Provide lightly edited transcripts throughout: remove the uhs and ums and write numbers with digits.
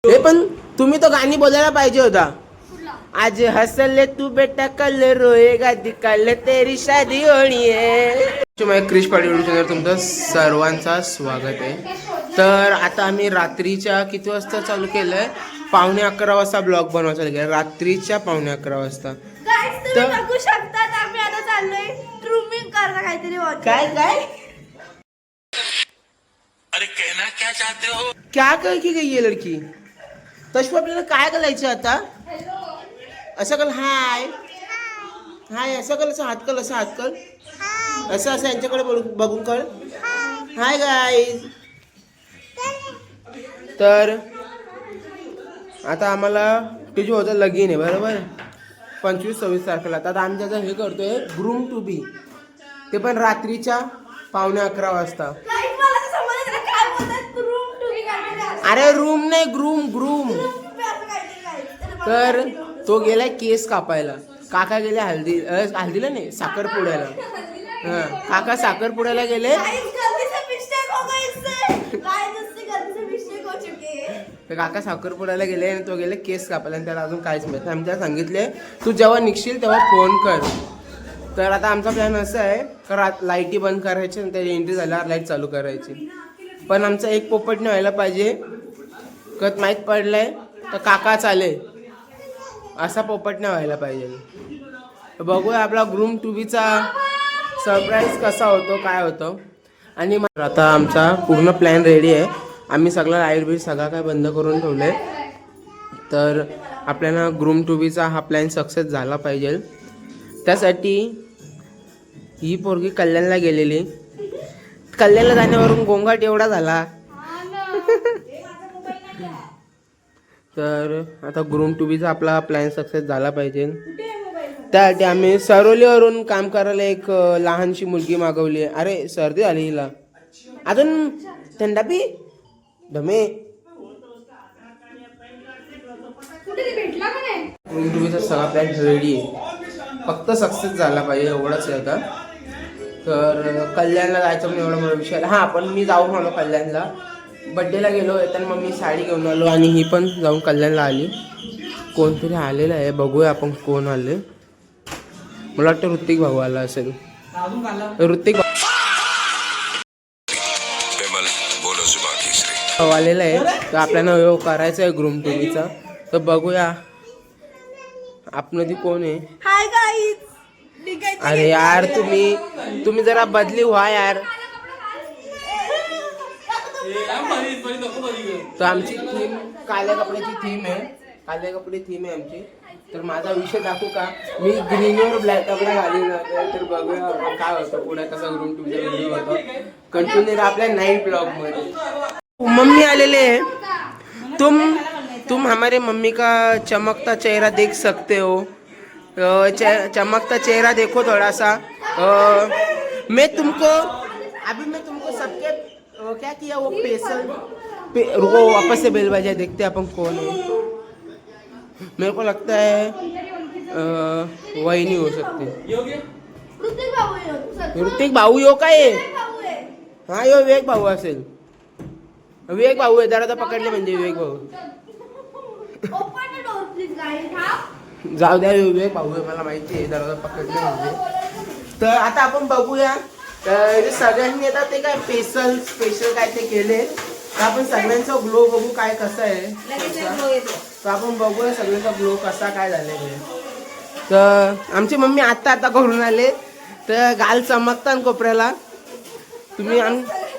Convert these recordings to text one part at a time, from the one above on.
हे पण तुम्ही तो गाणी बोलायला पाहिजे होता. आज हसले तू बेटा कल रोएगा दिकल तेरी शादी होणी आहे. क्रिश पाटील यूट्यूब चॅनल तुमचं सर्वांचा स्वागत आहे. तर आता आम्ही रात्रीच्या किती वाजता चालू केलंय, 11:15 वाजता ब्लॉग बनवायचा गेला. रात्रीच्या 11:15 वाजता. तर बघू शकतात आम्ही आता चाललोय ट्रूमिंग करायला काहीतरी. काय काय अरे कहना क्या चाहते हो? क्या कर की गई है लड़की. तशी आपल्याला काय करायचं आता. असं कल हाय हाय असं कल, असं हात कल, असं हात कल, असं असं यांच्याकडे बघून कळ हाय गाईज. तर आता आम्हाला तुझी होतं लगीन आहे बरोबर, 25-26 तारखेला. आता आम्ही त्याचं हे करतोय ग्रूम टू बी, ते पण रात्रीच्या 11:15 वाजता. अरे रूम नाही ग्रूम ग्रूम. तर तो गेलाय केस कापायला, काका गेले हल्दीला नाही साखरपुड्याला. हा काका साखरपुड्याला गेले. तर काका साखरपुड्याला गेले आणि तो गेले केस कापायला, आणि त्याला अजून काहीच माहित नाही. आम्ही त्याला सांगितले तू जेव्हा निघशील तेव्हा फोन कर. तर आता आमचा प्लॅन असा आहे का लाईटी बंद करायची आणि त्याची एंट्री झाल्यावर लाईट चालू करायची. पण आमचा एक पोपट नाही व्हायला पाहिजे. कत माहीत पडलंय तर काका चाले, असा पोपट नाही व्हायला पाहिजे. बघूया आपला ग्रूम टू बीचा सरप्राईज कसा होतो, काय होतं. आणि आता आमचा पूर्ण प्लॅन रेडी आहे. आम्ही सगळं लाईट बीट सगळं काय बंद करून ठेवलं आहे. तर आपल्याला ग्रूम टू बीचा हा प्लॅन सक्सेस झाला पाहिजे. त्यासाठी ही पोरगी कल्याणला गेलेली. कल्याणला जाण्यावरून गोंगाट एवढा झाला. तर आता ग्रूम टू बीचा आपला प्लॅन सक्सेस झाला पाहिजे. त्यासाठी आम्ही सरोलीवरून काम करायला एक लहानशी मुलगी मागवली आहे. अरे सर्दी आली हिला, अजून थंडा पी धमे. ग्रूम टू बीचा सगळा प्लॅन रेडी आहे, फक्त सक्सेस झाला पाहिजे एवढंच आहे आता. तर कल्याणला जायचं म्हणून एवढा मोठा विषय. हां पण मी जाऊन आलो कल्याणला, बड्डेला गेलो येताना मग मी साडी घेऊन आलो आणि ही पण जाऊन कल्याणला आली. कोणतरी आलेलं आहे, बघूया आपण कोण आले. मला वाटतं ऋतिक भाऊ आला असेल. ऋतिक भाऊ आलेला आहे. तर आपल्याला करायचं आहे ग्रूम टू बीचा. तर बघूया आपण ती कोण आहे. Hi guys. अरे यार तुम्ही जरा बदली व्हा यार. तर आमची थीम काळ्या कपड्याची थीम आहे, काळे कपडे थीम आहे आमची. तर माझा विषय दाखवू का, मी ग्रीनवर ब्लॅक कपडा घालून जाते. तर बघूया काय होतं पुढे, कसा ग्रूम टू बीचा व्हिडिओ होतो. कंटिन्यू आपल्या नाईट ब्लॉग मध्ये. मम्मी आलेले है. तुम हमारे मम्मी का चमकता चेहरा देख सकते हो. चमकता चेहरा देखो थोड़ा सा. मैं तुमको सबके क्या किया वो रुको वापस से बेल बजा, देखते अपन कौन है. मेरे को लगता है वही नहीं हो सकते. ऋतिक भाऊ यो काय. हा यो विवेक भाऊ असेल. विवेक भाऊ आहे, जरा पकडले म्हणजे विवेक भाऊ. जाऊ द्या विवेक भाऊ आहे, मला माहिती आहे दरवाजा पकडले म्हणजे. तर आता आपण बघूया. तर सगळ्यांनी आता ते काय स्पेशल काय ते केले. तर आपण सगळ्यांचा ग्लो बघू काय कसं आहे. तर आपण बघूया सगळ्यांचा ग्लो कसा काय झालेला आहे. तर आमची मम्मी आता करून आले. तर गाल चमकतात कोपऱ्याला.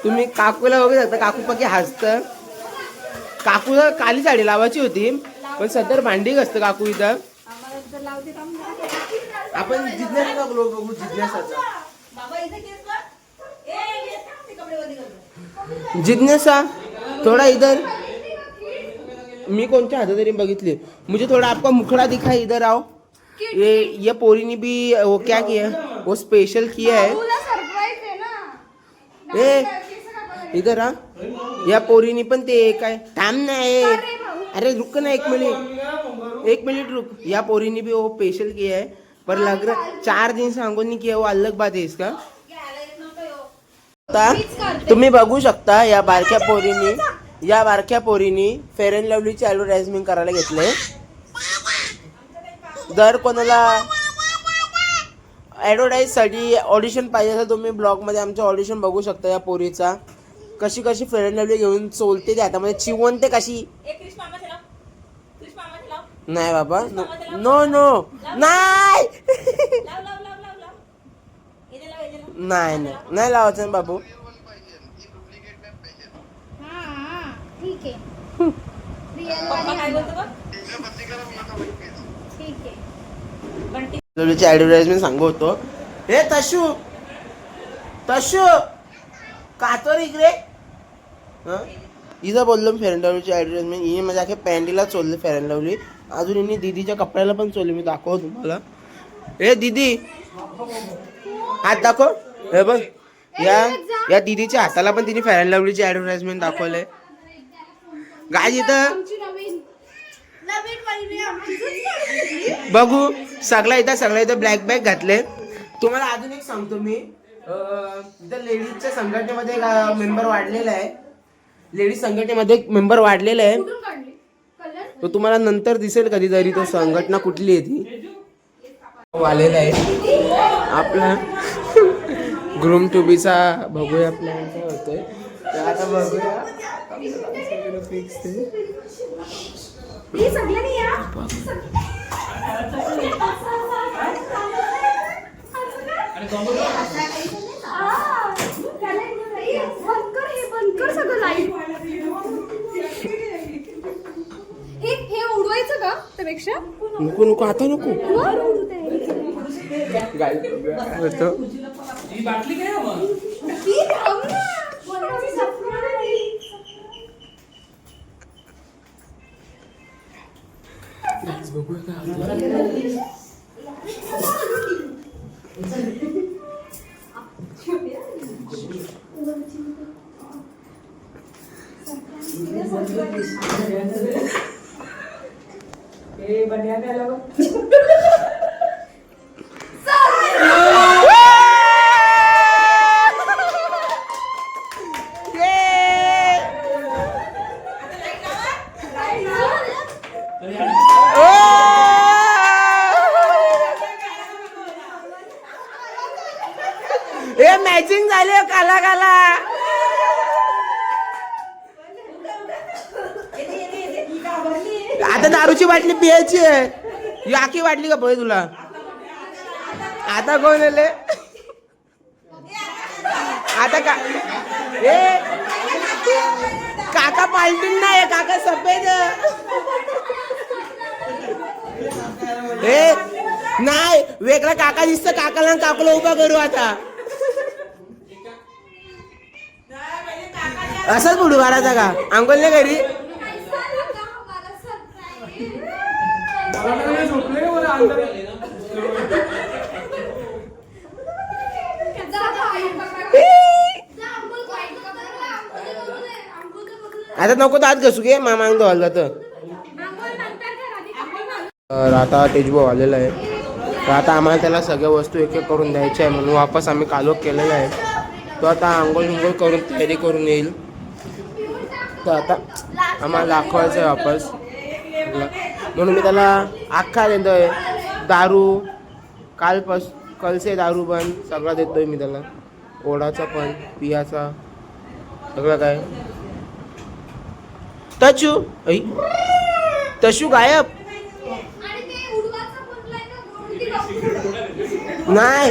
तुम्ही काकूला बघू शकता, काकू पकी हसतं. काकूला काली साडी लावायची होती पण सध्या भांडी घसतं काकू इथं. आपण जिज्ञासाचा ग्लो बघू. जिज्ञासा थोड़ा इधर. मी कोणत्या हातात तरी बघितली. मुझे थोड़ा आपका मुखड़ा दिखा, इधर आओ. ये पोरी ने भी वो क्या किया, वो स्पेशल किया है. ए इधर आ. या पोरीनी पण ते काय थांब नाही. अरे रुक ना एक मिनट रुक. या पोरीनी भी वो स्पेशल किया है, पर लग रहा 4 दिन से हमको नहीं किया, वो अलग बात है इसका. तुम्ही बघू शकता या बारक्या पोरीनी या बारक्या पोरीनी फेअर अँड लवलीची ॲडव्हर्टाइजमेंट करायला घेतले. जर कोणाला ॲडव्हर्टाईजसाठी ऑडिशन पाहिजे असेल तुम्ही ब्लॉगमध्ये आमचं ऑडिशन बघू शकता. या पोरीचा कशी कशी फेअर अँड लवली घेऊन चोलते ते हातामध्ये चिवणते कशी. नाही बाबा नो नो नाही नाही नाही लावायचं बाबू. ठीक आहे ठीक आहे. लवलीची ॲडव्हर्टाइजमेंट सांगू होतो. हे तशू तशू कातोर इकडे. हिचं बोललो फेअर अँड लवलीची ॲडव्हर्टाइजमेंट. हिने माझ्या अख्या पॅन्टीला चोलले फेअर अँड लवली. अजून हिने दीदीच्या कपड्याला पण चोलले. मी दाखव तुम्हाला. हे दीदी हात दाखव. हे बघ या दीदीच्या हाताला पण तिने फेअर अँड लवलीची ॲडव्हर्टाइजमेंट दाखवले. गाय इथं बघू सगळा इथं ब्लॅक बॅग घातले. तुम्हाला अजून एक सांगतो मी. इथं लेडीजच्या संघटनेमध्ये एक मेंबर वाढलेला आहे. लेडीज संघटनेमध्ये एक मेंबर वाढलेला आहे. तो तुम्हाला नंतर दिसेल कधीतरी तो संघटना कुठली आहे ती. आलेला आहे आपला ग्रूम टू बीचा. बघूया प्लॅन काय होतोय तर आता बघूया. फिक्स हे उडवायचं का त्यापेक्षा. नको नको आता नको. काय होतं हे मॅचिंग झाले काला काला. आता दारूची बाटली पियायची आहे. आखी बाटली का पळे तुला. आता कोण आले आता का. ए काका पालटून नाही काका सफेद. ए नाही वेगळा काका दिसतं. काकाला काकूला उभा करू आता. असंच बुडू मारायचा का अंकोलने घरी. आता नको दात घसू घे मामा धुवायला जातं. तर आता तेजभाऊ आलेला आहे. तर आता आम्हाला त्याला सगळ्या वस्तू एक एक करून द्यायच्या आहे म्हणून वापस आम्ही कालोख केलेला आहे. तो आता आंघोळ विंघोळ करून तयारी करून येईल. तर आता आम्हाला दाखवायचं आहे वापस म्हणून मी त्याला अख्खा देतोय. दारू कलसे दारू पण सगळा देतोय मी त्याला. ओढाचा पण पियाचा सगळं काय. तशू गायब नाही.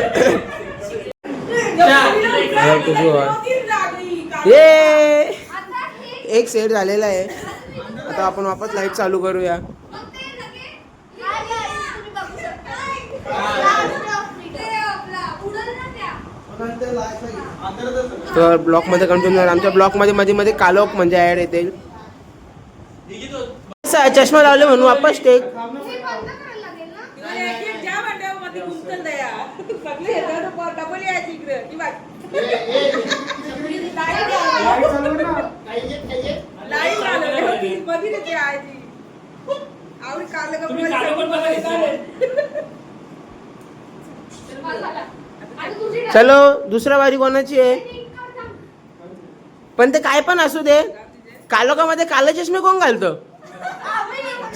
एक सेट झालेला आहे. आता आपण वापस लाईट चालू करूया. तर ब्लॉकमध्ये कंटिन्यू. आमच्या ब्लॉकमध्ये मध्ये मध्ये कालोख म्हणजे ॲड येतील. चष्मा लावले म्हणून वापस टेक. चलो दुसरा वारी कोणाची आहे पण ते काय पण असू दे. कालोखामध्ये काले चष्मे कोण घालतो?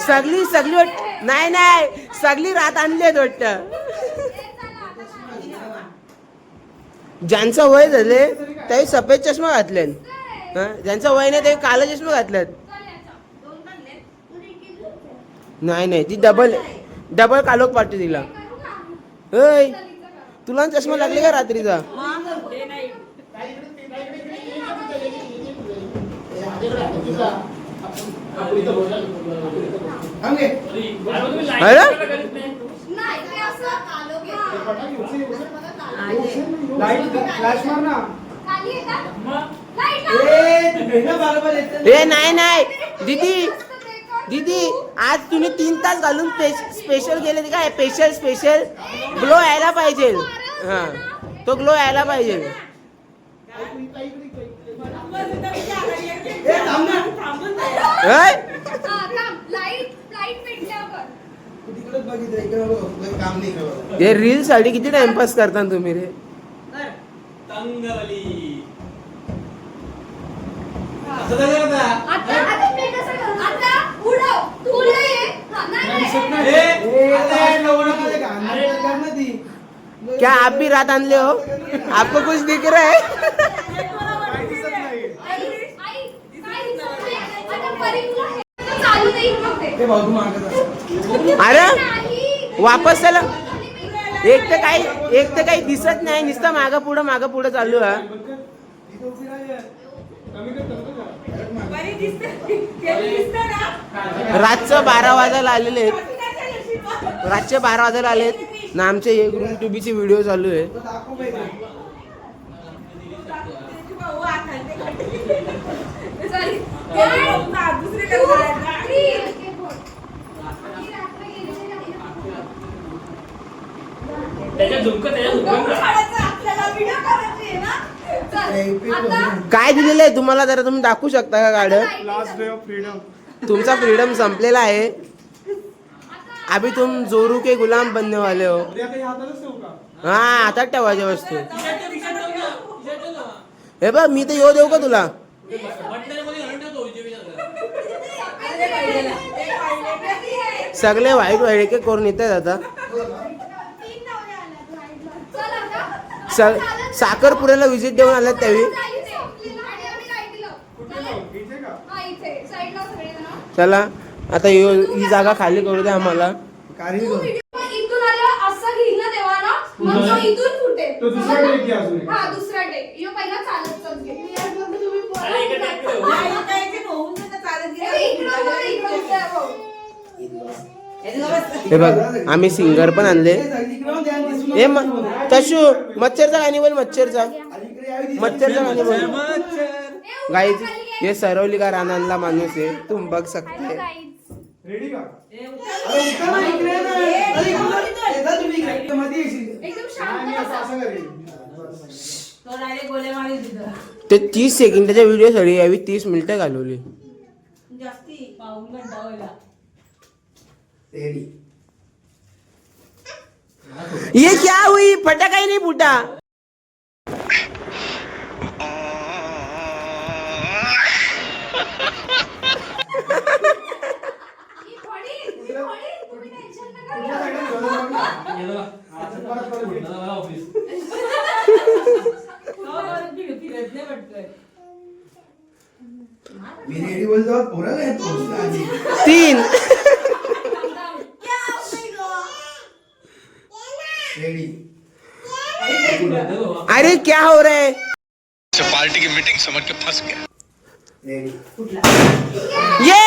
सगळी सगळी नाही नाही सगळी रात आणली आहेत वाटतं. ज्यांचं वय झाले त्याही सफेद चष्मा घातले, ज्यांचं वय नाही ते काले चष्मे घातलेत. नाही नाही ती डबल डबल कालोख पाठी दिला. होय तुला चष्मा लागले का रात्रीचा? अरे ए नाही नाही दीदी दीदी आज तुम्ही 3 तास घालून स्पेशल गेले काय? स्पेशल स्पेशल ग्लो यायला पाहिजे. हा तो ग्लो यायला पाहिजे. हे रील साठी किती टाइमपास करता तुम्ही रे? क्या आप भी रात आणले हो? आपको कुछ दिख रहा है? अरे वापस चला. एक तर काही दिसत नाही, नुसतं मागं पुढं चालू आहे. रातचं 12 वाजायला आलेले आहेत. रातचे 12 वाजायला आलेत ना. आमचे एक रूम टूबीचे व्हिडिओ चालू आहे. काय दिलेलं आहे तुम्हाला? जरा तुम्ही दाखवू शकता का garden? Last day of freedom. तुमचा फ्रीडम संपलेला आहे. अभी तुम जोरू के गुलाम बनने वाले हो. हा हातात ठेवायच्या वस्तू. हे बघ मी तर येऊ देऊ का तुला? सगळे वाईट वाईट करून येतात आता. साखरपुड्याला व्हिजिट देऊन आल्यात त्यावेळी. चला आता ही जागा खाली करू द्या आम्हाला. हे बघ आम्ही सिंगर पण आणले. हे तशू मच्छरचा गाणी बोल. मच्छरचा गाणी बोल. गाईज ये सरवली का रानांना माणूस आहे. तुम बघ सकते. ते 30 सेकंदाच्या व्हिडिओ साठी यावी 30 मिनिटं घालवली. ये क्या हुई? फटाका ही नहीं फूटा. रेडी बोलतो पोरा काय 3 रेडी. अरे क्या हो रहा है? पार्टी की मीटिंग समझ के फंस गया. रेडी. ये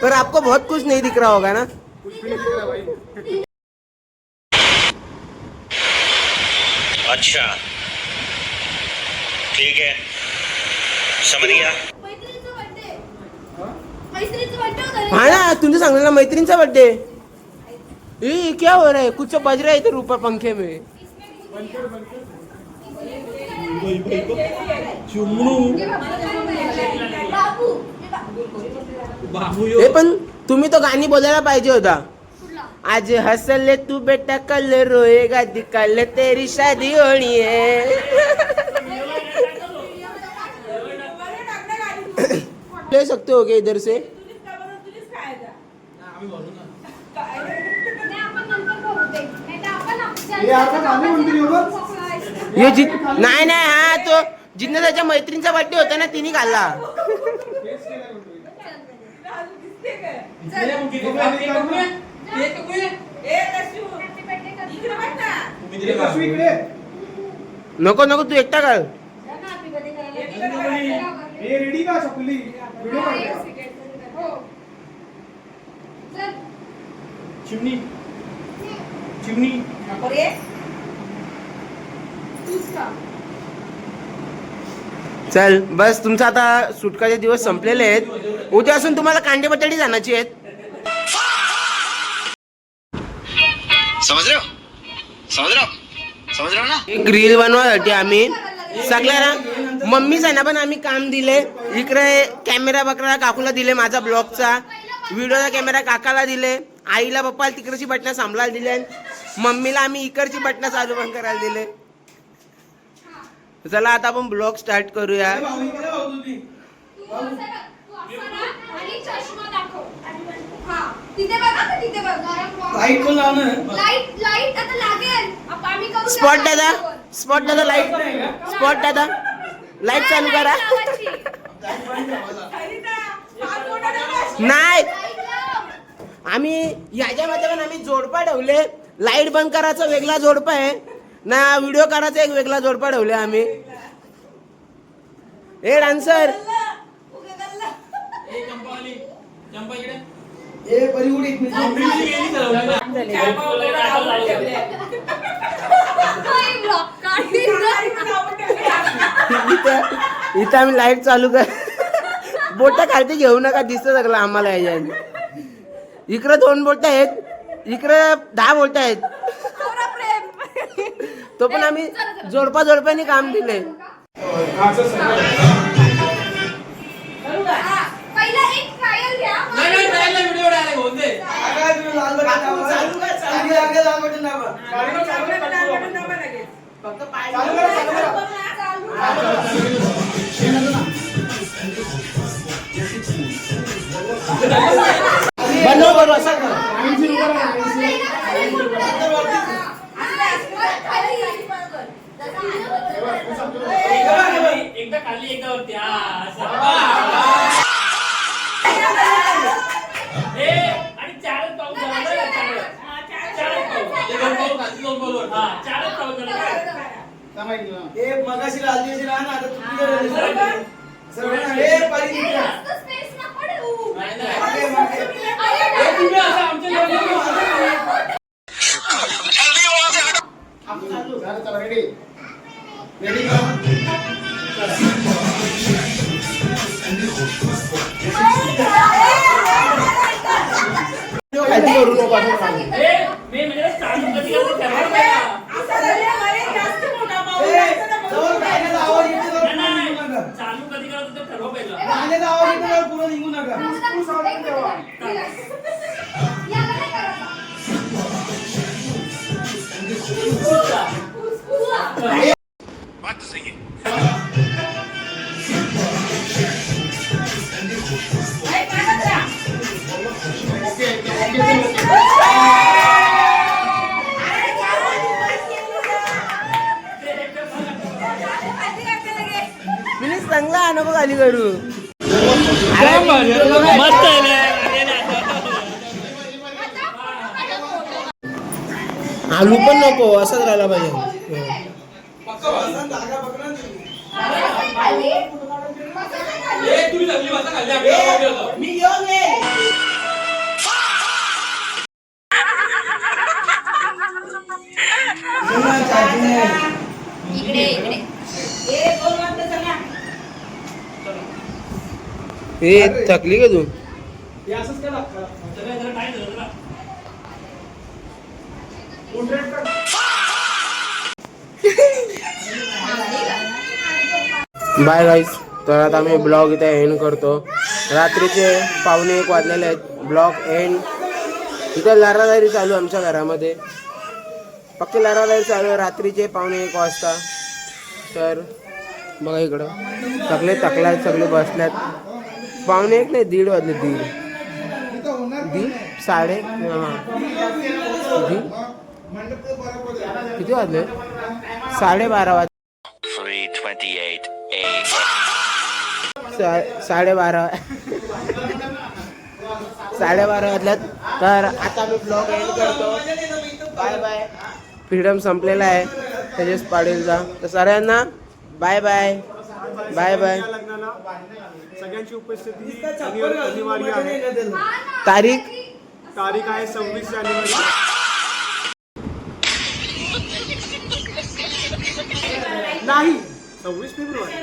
पर आपको बहुत कुछ नहीं दिख रहा होगा ना? अच्छा ठीक है समझ गया. हाँ ना तुमने सांगितलं मैत्रीणचा बर्थडे. ये क्या हो रहा है? कुछ बज रहा है इधर ऊपर पंखे में. चुमणू. हे पण तुम्ही तो गाणी बोलायला पाहिजे होता. आज हसले तू बेटा कल रोएगा दिकल तेरी शादी होनी है. ले सकते हो क्या इधर से? ये नाही नाही हा तो जिथं त्याच्या मैत्रिणीचा बर्थडे होता ना तिने खाल्ला. नको नको तू एकटा कर. रेडी का चकुली चिमणी चिमणी चल बस तुमचा आता सुटकाचे दिवस संपलेले आहेत. उद्यापासून तुम्हाला कांडे बटाटी जाण्याची आहेत. समझ रहे हो समझ रहे हो समझ रहे हो ना. एक रील बनवायसाठी आम्ही सगळ्यांना मम्मीच आहे ना पण आम्ही काम दिले. इकडे कॅमेरा बकरा काकूला दिले, माझा ब्लॉगचा व्हिडिओचा कॅमेरा काकाला दिले, आईला पप्पाला तिकडची बटणं सांभाळायला दिले, मम्मीला आम्ही इकडची बटणं चालू पण करायला दिले. चला आता आपण ब्लॉग स्टार्ट करूया. लाईट पण लावणं. लाईट आता लागेल. आम्ही करू स्पॉट दादा, स्पॉट दादा लाईट, स्पॉट दादा लाईट चालू करा. नाही आम्ही याच्यामध्ये पण आम्ही जोडपा ठेवले. लाईट बंद करायचा वेगळा जोडपा आहे ना, व्हिडिओ करायचा एक वेगळा जोडपा ठेवले आम्ही. ए डान्सर ए परिगुड एक मिनिट इथं आम्ही लाईट चालू कर. बोट खालती घेऊ नका, दिसत सगळं आम्हाला याच्यात. इकडे 2 बोट आहेत, इकडे 10 बोट आहेत. तो पण आम्ही जोडप्याने काम दिले. पहिला एक ट्रायल घ्या. बनव करू असं कर. एकदा खाली एकदा वरती. आणि 4च पाऊस झाला बरं का? 4च पाऊस. 2 बॉलवर. हा 4च पाऊस झाला. ए मगाशी लालजीची रान आता चुकी सरळ ए परिगुड स्पेस नको देऊ. नाही नाही. तुम्ही असं आमच्या रेडी रेडी खालती करू नको असं सांग. मी म्हणजे चालू कधी करतो ठरवायला पाहिजे. जवळ गाण्याचा आवाज येतो तर नाही, नाही. निघू नका. चालू कधी करतो ते ठरवा पहिलं. गाण्याचा आवाज येतो तर पुढे निघू नका. बात तो सही है. प्लीज चांगला नको खाली करू. मस्त आहे ना. आलू पण नको, असंच राहायला पाहिजे. पक्का बसा, जागा पकडा ना तुम्ही. तुम्ही सगळी वाजता खाल्ली आपल्याला. मी घेऊन ये. इकडे इकडे ए थकली का तू? हे असंच का लागतं? जरा टाइम झाला ना. बाय गाईस. तर आता मी ब्लॉग इथे एंड करतो. रात्रीचे 1:45 वाजलेले आहेत. Blog end. इथं लढादारी चालू आमच्या घरामध्ये. पक्की लढादारी चालू आहे रात्रीचे 1:45 वाजता. तर बघा इकडं सगळे थकल्यात, सगळे बसल्यात. 1:45 नाही 1:30 वाजले. 1:30 साडे किती वाजले? 12:30 वाजले. 3:28 12:30 वाजल्यात. तर आता मी ब्लॉग एंड करतो. Bye bye. फ्रीडम संपलेला आहे तेजस पाटीलचा. तर सगळ्यांना बाय बाय बाय बाय. सगळ्यांची उपस्थिती अनिवार्य आहे. तारीख आहे 26 जानेवारी. नाही 26 फेब्रुवारी.